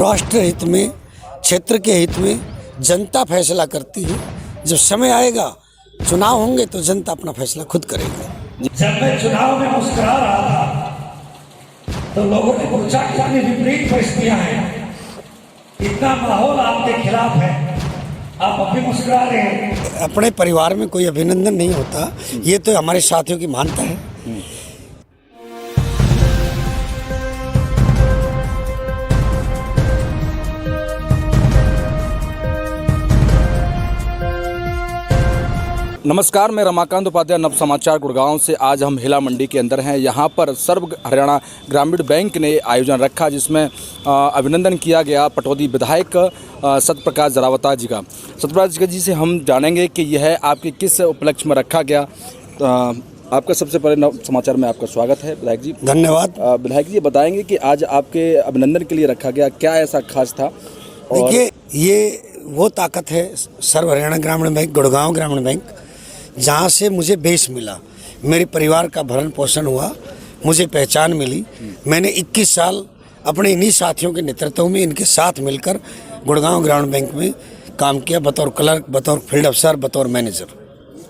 राष्ट्र हित में, क्षेत्र के हित में जनता फैसला करती है। जब समय आएगा, चुनाव होंगे तो जनता अपना फैसला खुद करेगी। जब मैं चुनाव में मुस्कुरा रहा था तो लोगों ने पूछा कितनी विपरीत परिस्थितियां हैं, इतना माहौल आपके खिलाफ है, आप अभी मुस्कुरा रहे हैं। अपने परिवार में कोई अभिनंदन नहीं होता, ये तो हमारे साथियों की मानता है। नमस्कार, मैं रमाकांत उपाध्याय, नव समाचार गुड़गांव से। आज हम हिला मंडी के अंदर हैं। यहाँ पर सर्व हरियाणा ग्रामीण बैंक ने आयोजन रखा जिसमें अभिनंदन किया गया पटौदी विधायक सत्यप्रकाश जरावता जी का। सत्यप्रकाश जी से हम जानेंगे कि यह आपके किस उपलक्ष्य में रखा गया। आपका सबसे पहले नव समाचार में आपका स्वागत है विधायक जी। धन्यवाद। विधायक जी, बताएंगे कि आज आपके अभिनंदन के लिए रखा गया, क्या ऐसा खास था? देखिए, ये वो ताकत है सर्व हरियाणा ग्रामीण बैंक, गुड़गांव ग्रामीण बैंक, जहाँ से मुझे बेस मिला, मेरे परिवार का भरण पोषण हुआ, मुझे पहचान मिली। मैंने 21 साल अपने इन्हीं साथियों के नेतृत्व में, इनके साथ मिलकर गुड़गांव ग्रामीण बैंक में काम किया, बतौर क्लर्क, बतौर फील्ड अफसर, बतौर मैनेजर।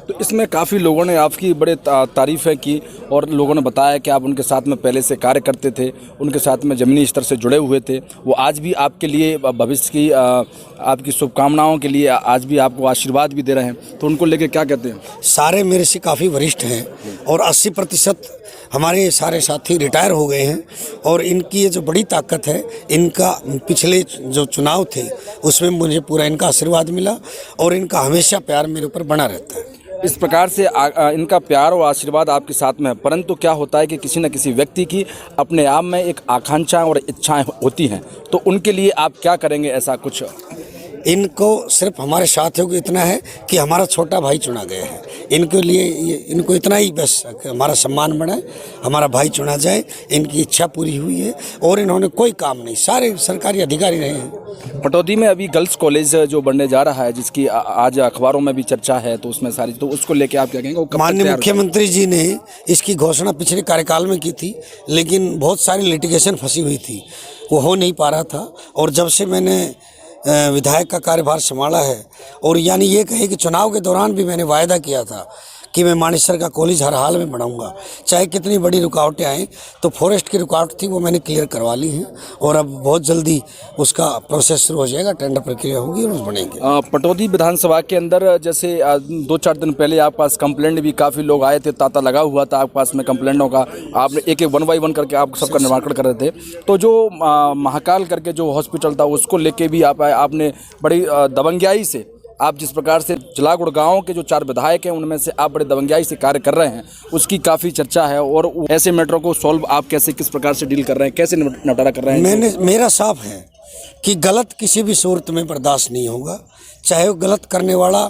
तो इसमें काफ़ी लोगों ने आपकी बड़े तारीफ़ें की और लोगों ने बताया कि आप उनके साथ में पहले से कार्य करते थे, उनके साथ में ज़मीनी स्तर से जुड़े हुए थे। वो आज भी आपके लिए भविष्य की आपकी शुभकामनाओं के लिए आज भी आपको आशीर्वाद भी दे रहे हैं, तो उनको लेके क्या कहते हैं? सारे मेरे से काफ़ी वरिष्ठ हैं और 80% हमारे सारे साथी रिटायर हो गए हैं। और इनकी ये जो बड़ी ताकत है, इनका पिछले जो चुनाव थे उसमें मुझे पूरा इनका आशीर्वाद मिला और इनका हमेशा प्यार मेरे ऊपर बना रहता है। इस प्रकार से इनका प्यार और आशीर्वाद आपके साथ में है, परंतु क्या होता है कि किसी न किसी व्यक्ति की अपने आप में एक आकांक्षा और इच्छाएं होती हैं, तो उनके लिए आप क्या करेंगे ऐसा कुछ? इनको सिर्फ हमारे साथियों को इतना है कि हमारा छोटा भाई चुना गया है। इनके लिए इनको इतना ही बस हमारा सम्मान बढ़े, हमारा भाई चुना जाए, इनकी इच्छा पूरी हुई है और इन्होंने कोई काम नहीं, सारे सरकारी अधिकारी रहे हैं। पटौदी में अभी गर्ल्स कॉलेज जो बनने जा रहा है, जिसकी आज अखबारों में भी चर्चा है, तो उसमें सारी, तो उसको लेके आप क्या कहेंगे? माननीय मुख्यमंत्री जी ने इसकी घोषणा पिछले कार्यकाल में की थी, लेकिन बहुत सारी लिटिगेशन फंसी हुई थी, वो हो नहीं पा रहा था। और जब से मैंने विधायक का कार्यभार संभाला है, और यानी ये कहे कि चुनाव के दौरान भी मैंने वायदा किया था कि मैं मानेसर का कॉलेज हर हाल में बढ़ाऊंगा, चाहे कितनी बड़ी रुकावटें आएँ। तो फॉरेस्ट की रुकावट थी, वो मैंने क्लियर करवा ली है और अब बहुत जल्दी उसका प्रोसेस शुरू हो जाएगा, टेंडर प्रक्रिया होगी और बनेंगे। पटौदी विधानसभा के अंदर जैसे 2-4 दिन पहले आपके पास कंप्लेंट भी काफ़ी लोग आए थे, तांता लगा हुआ था आपके पास में कंप्लेंटों का, आपने एक 1 बाय 1 करके आप सबका निराकरण कर रहे थे। तो जो महाकाल करके जो हॉस्पिटल था, उसको लेके भी आपने बड़ी दबंगियाई से, आप जिस प्रकार से जिला गुड़गांव के जो 4 विधायक हैं उनमें से आप बड़े दबंगियाई से कार्य कर रहे हैं, उसकी काफ़ी चर्चा है। और ऐसे मैटरों को सॉल्व आप कैसे, किस प्रकार से डील कर रहे हैं, कैसे निपटारा कर रहे हैं? मेरा साफ है कि गलत किसी भी सूरत में बर्दाश्त नहीं होगा, चाहे वो गलत करने वाला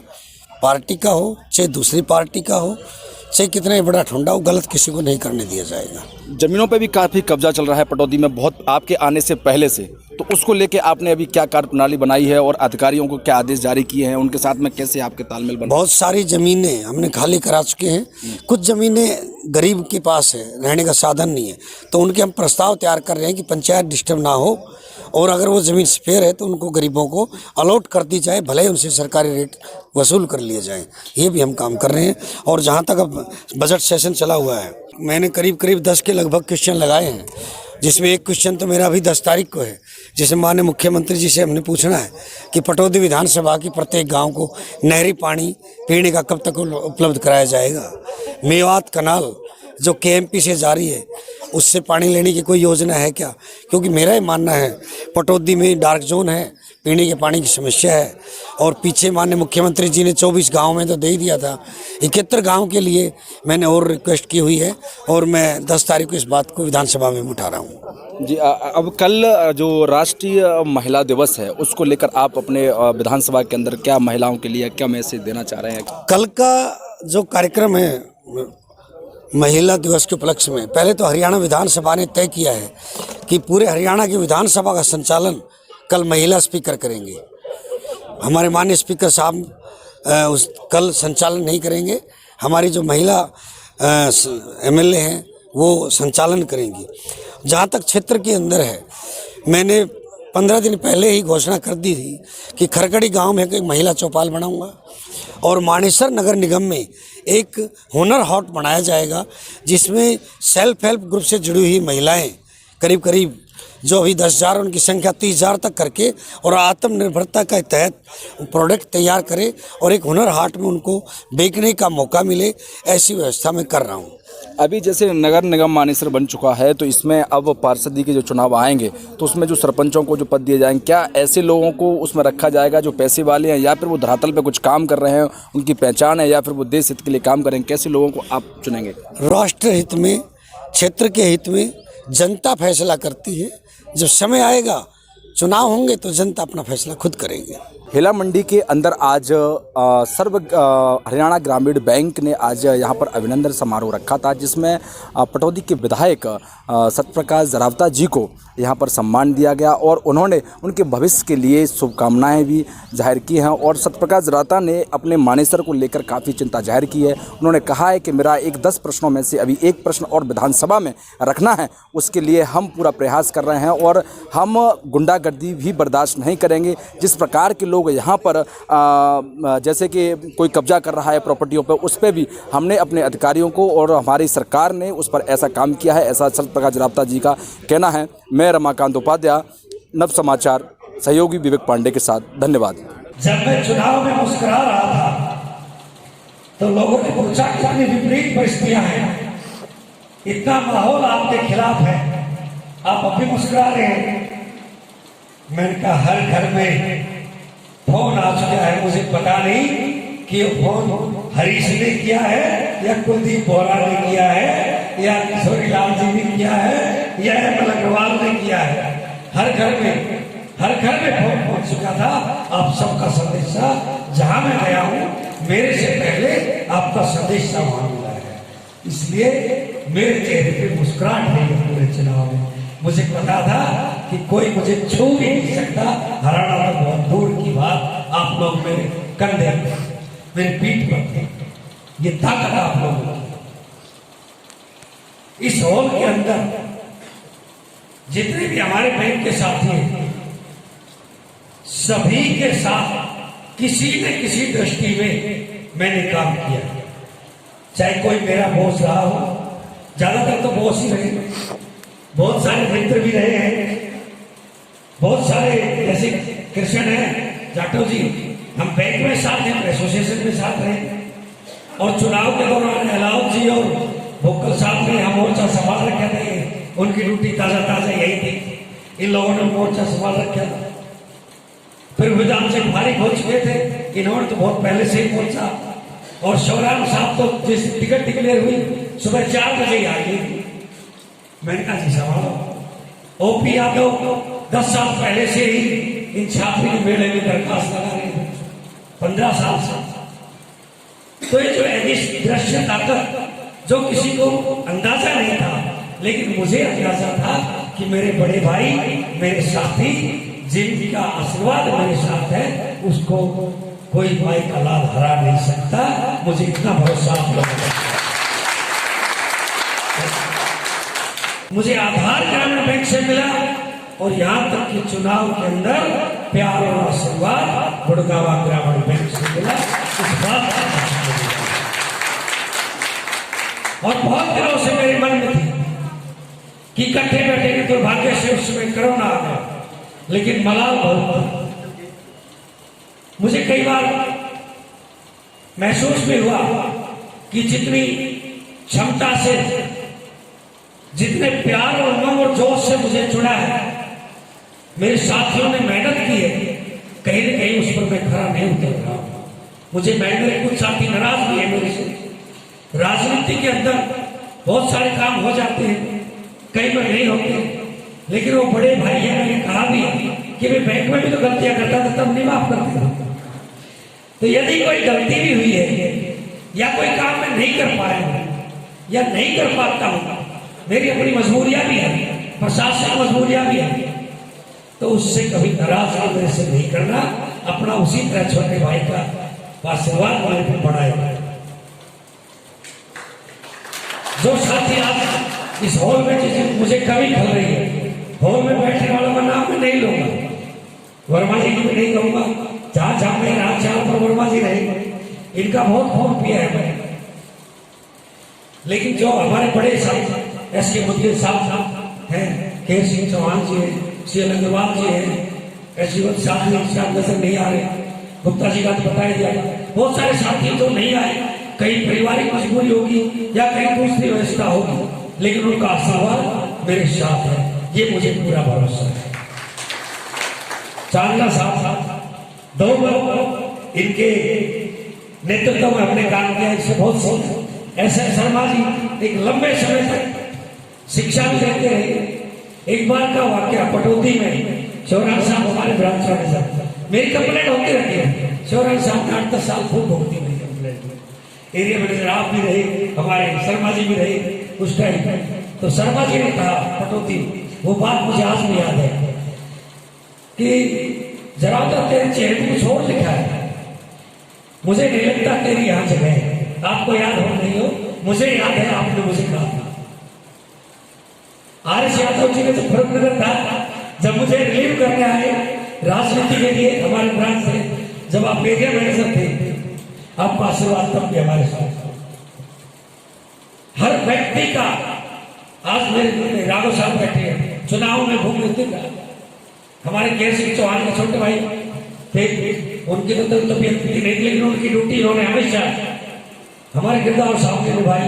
पार्टी का हो, चाहे दूसरी पार्टी का हो, चाहे कितना ही बड़ा ठुंडा हो, गलत किसी को नहीं करने दिया जाएगा। ज़मीनों पे भी काफ़ी कब्जा चल रहा है पटौदी में, बहुत आपके आने से पहले से, तो उसको लेके आपने अभी क्या कार्यप्रणाली बनाई है और अधिकारियों को क्या आदेश जारी किए हैं, उनके साथ में कैसे आपके तालमेल बना? बहुत सारी ज़मीनें हमने खाली करा चुके हैं। कुछ ज़मीनें गरीब के पास है, रहने का साधन नहीं है, तो उनके हम प्रस्ताव तैयार कर रहे हैं कि पंचायत डिस्टर्ब ना हो, और अगर वो ज़मीन स्पेयर है तो उनको गरीबों को अलॉट कर दी जाए, भले ही उनसे सरकारी रेट वसूल कर लिए जाएं। ये भी हम काम कर रहे हैं। और जहाँ तक अब बजट सेशन चला हुआ है, मैंने करीब 10 के लगभग क्वेश्चन लगाए हैं, जिसमें एक क्वेश्चन तो मेरा अभी 10 तारीख को है, जिसे माननीय मुख्यमंत्री जी से हमने पूछना है कि पटौदी विधानसभा की प्रत्येक गांव को नहरी पानी पीने का कब तक उपलब्ध कराया जाएगा। मेवात कनाल जो KMP से जारी है, उससे पानी लेने की कोई योजना है क्या? क्योंकि मेरा ये मानना है पटौदी में डार्क जोन है, पीने के पानी की समस्या है। और पीछे माननीय मुख्यमंत्री जी ने 24 गांव में तो दे ही दिया था, 71 गांव के लिए मैंने और रिक्वेस्ट की हुई है, और मैं 10 तारीख को इस बात को विधानसभा में उठा रहा हूँ। जी, अब कल जो राष्ट्रीय महिला दिवस है, उसको लेकर आप अपने विधानसभा के अंदर क्या महिलाओं के लिए क्या मैसेज देना चाह रहे हैं? कल का जो कार्यक्रम है महिला दिवस के उपलक्ष्य में, पहले तो हरियाणा विधानसभा ने तय किया है कि पूरे हरियाणा की विधानसभा का संचालन कल महिला स्पीकर करेंगे। हमारे माननीय स्पीकर साहब कल संचालन नहीं करेंगे, हमारी जो महिला MLA हैं वो संचालन करेंगी। जहाँ तक क्षेत्र के अंदर है, मैंने 15 दिन पहले ही घोषणा कर दी थी कि खरकड़ी गांव में एक महिला चौपाल बनाऊंगा और मानेसर नगर निगम में एक हुनर हाट बनाया जाएगा, जिसमें सेल्फ हेल्प ग्रुप से जुड़ी हुई महिलाएं करीब करीब जो अभी 10,000 उनकी संख्या 30,000 तक करके और आत्मनिर्भरता के तहत प्रोडक्ट तैयार करे और एक हुनर हाट में उनको बेचने का मौका मिले, ऐसी व्यवस्था मैं कर रहा हूँ। अभी जैसे नगर निगम मानेसर बन चुका है, तो इसमें अब पार्षदी के जो चुनाव आएंगे तो उसमें जो सरपंचों को जो पद दिए जाएंगे, क्या ऐसे लोगों को उसमें रखा जाएगा जो पैसे वाले हैं, या फिर वो धरातल पे कुछ काम कर रहे हैं, उनकी पहचान है, या फिर वो देश हित के लिए काम करेंगे? कैसे लोगों को आप चुनेंगे? राष्ट्र हित में, क्षेत्र के हित में जनता फैसला करती है। जब समय आएगा, चुनाव होंगे, तो जनता अपना फैसला खुद करेगी। हेला मंडी के अंदर आज हरियाणा ग्रामीण बैंक ने आज यहाँ पर अभिनंदन समारोह रखा था, जिसमें पटौदी के विधायक सत्यप्रकाश जरावता जी को यहाँ पर सम्मान दिया गया और उन्होंने उनके भविष्य के लिए शुभकामनाएं भी जाहिर की हैं। और सत्यप्रकाश जरावता ने अपने मानेसर को लेकर काफ़ी चिंता जाहिर की है। उन्होंने कहा है कि मेरा 10 प्रश्नों में से अभी एक प्रश्न और विधानसभा में रखना है, उसके लिए हम पूरा प्रयास कर रहे हैं और हम गुंडागर्दी भी बर्दाश्त नहीं करेंगे। जिस प्रकार के लोग यहाँ पर जैसे कि कोई कब्जा कर रहा है प्रॉपर्टियों पर, उस पर भी हमने अपने अधिकारियों को और हमारी सरकार ने उस पर ऐसा काम किया है, ऐसा सत्यप्रकाश जरावता जी का कहना है। मैं रमाकांत उपाध्याय, नव समाचार, सहयोगी विवेक पांडे के साथ। धन्यवाद। जब मैं चुनाव में मुस्कुरा रहा था तो लोगों ने पूछा कितनी विपरीत परिस्थितियां हैं, इतना माहौल आपके खिलाफ है, आप अभी मुस्कुरा रहे हैं। मैंने कहा हर घर में फोन आ चुका है, मुझे पता नहीं कि ये फोन हरीश ने किया है या कुलदीप बोरा ने किया है या किशोरी लाल जी ने किया है या एमएल अग्रवाल ने किया है। हर घर में फोन पहुंच चुका था। आप सबका संदेशा जहां मैं गया हूं, मेरे से पहले आपका संदेशा वहां मिला है, इसलिए मेरे चेहरे पे मुस्कुराहट नहीं है पूरे चुनाव में। मुझे पता था कि कोई मुझे छू भी नहीं सकता, हराना तो बहुत दूर की बात। आप लोग मेरे कंधे, मेरे पीठ पर, ये ताकत आप लोगों की। इस हॉल के अंदर जितने भी हमारे बैंक के साथी हैं, सभी के साथ किसी न किसी दृष्टि में मैंने काम किया। चाहे कोई मेरा बॉस रहा हो, ज्यादातर तो बॉस ही रहे, बहुत सारे मित्र भी रहे हैं, बहुत सारे जैसे कृष्ण है जाटव जी, हम बैंक में साथ हैं, एसोसिएशन में साथ रहे, और चुनाव के दौरान अलाउ जी और भोकल साहब ने हम मोर्चा संभाल रखे थे। उनकी ड्यूटी ताजा यही थी, इन लोगों ने मोर्चा संभाल रखा था। फिर विधान से फारिग हो चुके थे, इन्होंने तो बहुत पहले से ही मोर्चा, और शिवराम साहब तो जिस टिकट डिक्लेयर हुई सुबह 4 बजे ही आ गई। मैंने कहा जी संभालो। ओपी यादव 10 साल पहले से ही इन छात्री मेले में दरखास्त लगा रहे थे, 15 साल से। तो ये जो दृश्य ताकत जो किसी को अंदाजा नहीं था, लेकिन मुझे अंदाजा था कि मेरे बड़े भाई, मेरे साथी, जिनका आशीर्वाद मेरे साथ है, उसको कोई भाई का लाभ हरा नहीं सकता। मुझे इतना भरोसा आप लोगों का। मुझे आधार ग्रामीण बैंक से मिला और यहाँ तक कि चुनाव के अंदर प्यार और आशीर्वाद गुड़गावा ग्रामीण बैंक से मिला। इस बात और बहुत दिनों से मेरे मन में थी कि इकट्ठे बैठेंगे, दुर्भाग्य से उस समय कोरोना आ गया, लेकिन मलाल बहुत। मुझे कई बार महसूस भी हुआ कि जितनी क्षमता से, जितने प्यार और उमंग और जोश से मुझे चुना है, मेरे साथियों ने मेहनत की है, कहीं न कहीं उस पर मैं खरा नहीं उतर रहा। मुझे मेरे कुछ साथी नाराज भी है मेरे से। राजनीति के अंदर बहुत सारे काम हो जाते हैं, कई बार नहीं होते, लेकिन वो बड़े भाई हैं, मैंने कहा भी कि मैं बैंक में भी तो गलतियां करता था, तब नहीं माफ करते थे। तो यदि कोई गलती भी हुई है या कोई काम मैं नहीं कर पाया या नहीं कर पाता हूं, मेरी अपनी मजबूरियां भी है, प्रशासनिक मजबूरियां भी है, तो उससे कभी नाराज मेरे से नहीं करना। अपना उसी तरह छोटे भाई का आशीर्वाद मेरे पर बढ़ाए। जो साथी आज इस हॉल में जिसे मुझे कमी खल रही है, हॉल में बैठने वालों का नाम मैं नहीं लूंगा, वर्मा जी की भी नहीं कहूंगा, जहां जहां मैं राज जहां पर वर्मा जी रहे इनका बहुत फोन किया है मैंने। लेकिन जो हमारे बड़े साहब एस के मुद्दे साहब हैं, के सिंह चौहान जी हैं, सी अग्रवाल जी हैं, एस साहब नजर नहीं आ रहे, गुप्ता जी का तो बताया दिया, बहुत सारे साथी जो नहीं आए, कहीं पारिवारिक मजबूरी होगी या कहीं दूसरी व्यवस्था होगी, लेकिन उनका आशीर्वाद मेरे साथ है, ये मुझे पूरा भरोसा है। चांदला साहब 2 बार इनके नेतृत्व में हमने काम किया, इससे बहुत सीख। ऐसे शर्मा जी एक लंबे समय तक शिक्षा भी देते रहे। एक बार का वाक्य पटौदी में शिवराज साहब हमारे ब्रांच वाले साहब, मेरी कंप्लेंट होती रहती है, शिवराज साहब ने 8-10 साल खूब भोगती मेरी कंप्लेंट। एरिया मैनेजर आप भी रहे, हमारे शर्मा जी भी रहे उस टाइम। तो शर्मा जी ने कहा पटौदी, वो बात मुझे आज भी याद है कि जरा तो तेरे चेहरे पे कुछ और लिखा है, मुझे नहीं लगता तेरी यहां जगह है। आपको याद हो नहीं हो, मुझे याद है आपने मुझे कहा था। आर.एस. यादव जी ने तो फरुखनगर था, जब मुझे रिलीव करने आए राजनीति के लिए हमारे ब्रांच से, जब आप एरिया मैनेजर थे, आपका आशीर्वाद तब भी हमारे साथ। हर व्यक्ति का, आज मेरे राघव साहब बैठे हैं, चुनाव में भूख लेते हमारे के सिंह चौहान के छोटे भाई थे, उनकी तो तबियत नहीं थी, लेकिन उनकी ड्यूटी उन्होंने हमेशा हमारे गिरदावर साहब के भाई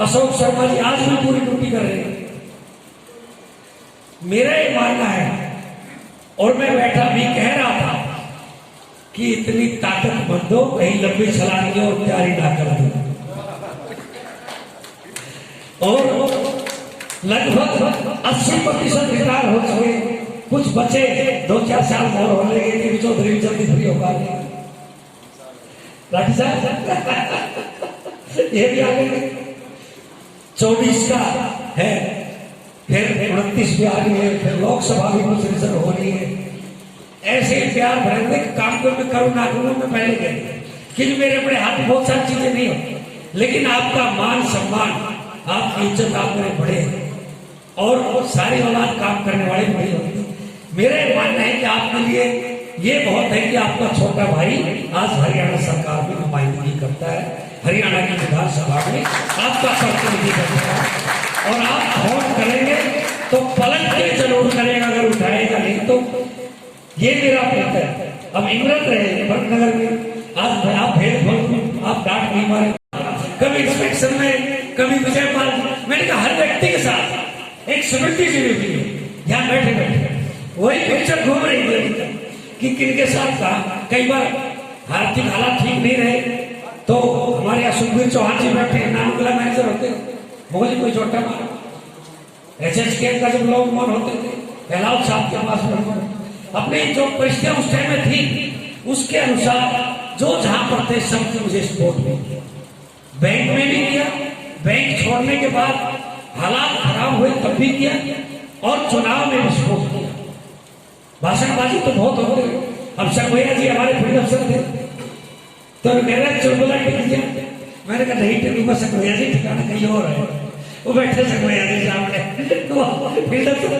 अशोक शर्मा जी आज भी पूरी ड्यूटी कर रहे हैं। मेरा ये मानना है, और मैं बैठा भी कह रहा था कि इतनी ताकत मत दो, कहीं लंबी छलांग की और तैयारी ना कर दो। और लगभग 80% रिटायर हो चुके, कुछ बचे 2-4 साल और हो लेंगे, चौधरी जल्दी फ्री होगा। राठी साहब ये भी आ गए, 24 का है, फिर 29 भी आ रही है, फिर लोकसभा भी कुछ रिजर्व हो रही है। ऐसे ही प्यार भरेंगे काम को मैं करूँ ना करूँ, मैं पहले कह, क्योंकि मेरे अपने हाथ में बहुत सारी चीजें नहीं होती, लेकिन आपका मान सम्मान, आपकी इज्जत आप मेरे बड़े हैं, और सारी औलाद काम करने वाले बड़े होते हैं। मेरा मानना है कि आपके लिए ये बहुत है कि आपका छोटा भाई आज हरियाणा सरकार में नुमाइंदगी करता है, हरियाणा की विधानसभा में आपका प्रतिनिधि करता है, और आप फोन करेंगे तो पलट के जरूर करेगा, अगर उठाएगा नहीं तो। ये मेरा पुत्र है, अब इमरत रहे भरतनगर में, आज आप भेद आप डांट नहीं मारे, कभी इंस्पेक्शन में, कभी विजयपाल, मैंने कहा हर व्यक्ति के साथ एक स्मृति जुड़ी हुई है, यहाँ बैठे बैठे वही पिक्चर घूम रही है कि किनके साथ था। कई बार आर्थिक हालात ठीक नहीं रहे तो हमारे यहाँ सुखबीर चौहान जी बैठे, नानुकला मैनेजर होते, मुझे कोई छोटा मारा, HHK का जब लोग मन होते थे, फैलाव साहब के पास अपनी जो परिस्थितियां उस टाइम में थी उसके अनुसार जो जहां पर थे सबसे मुझे सपोर्ट भी किया, बैंक में भी किया, बैंक छोड़ने के बाद हालात खराब हुए तब भी किया, और चुनाव में भी सपोर्ट किया। भाषणबाजी तो बहुत होते, अब शर्मैया जी हमारे फील्ड अफसर थे, तो मेरा चुलबुला टिक दिया, मैंने कहा नहीं टिकूंगा, शर्मैया जी ठिकाना कहीं और है, वो बैठे शर्मैया जी सामने, तो फील्ड अफसर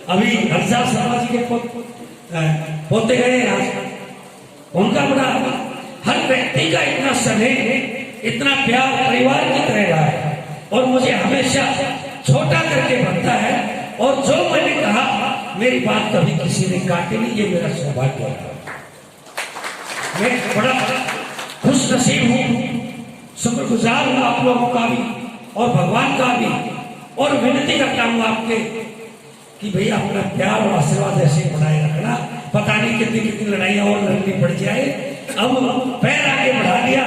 अभी हंसा शर्मा जी के पोते गए यहाँ, उनका बड़ा हर व्यक्ति का इतना स्नेह, इतना प्यार परिवार की तरह रहा है, और मुझे हमेशा छोटा करके बनता है, और जो मैंने कहा मेरी बात कभी किसी ने काटी नहीं, ये मेरा सौभाग्य है। मैं बड़ा खुश नसीब हूँ, शुक्रगुजार हूँ आप लोगों का भी और भगवान का भी, और विनती करता हूँ आपके कि भैया अपना प्यार और आशीर्वाद ऐसे बनाए रखना। पता नहीं कितनी कितनी लड़ाइयाँ और लड़नी पड़ जाए, अब पैर आगे बढ़ा दिया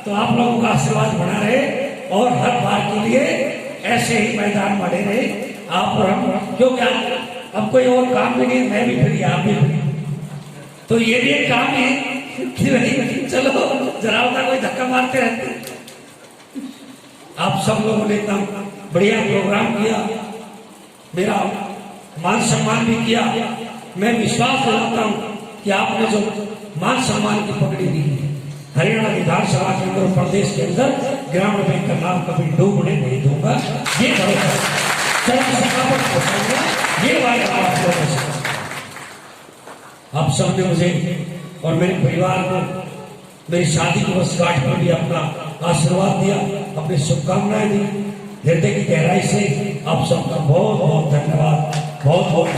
तो आप लोगों का आशीर्वाद बना रहे, और हर बार के लिए ऐसे ही मैदान बने रहे आप और हम, क्योंकि अब कोई और काम भी नहीं, मैं भी फ्री, आप भी फ्री, तो ये भी एक काम है कि भाई चलो जरा उतना कोई धक्का मारते रहते। आप सब लोगों ने इतना बढ़िया प्रोग्राम किया, मेरा मान सम्मान भी किया। मैं विश्वास दिलाता हूँ कि आपने जो मान सम्मान की पकड़ी दी है, हरियाणा विधानसभा के अंदर, प्रदेश के अंदर ग्रामीण बैंक का नाम कभी डूबने नहीं दूंगा, ये भरोसा चरम सभा पर पहुंचाऊंगा। ये वादा आप लोगों से, आप सबने मुझे और मेरे परिवार को मेरी शादी की वर्षगांठ पर भी अपना आशीर्वाद दिया, अपनी शुभकामनाएं दी। हृदय की गहराई से आप सबका बहुत बहुत धन्यवाद, बहुत बहुत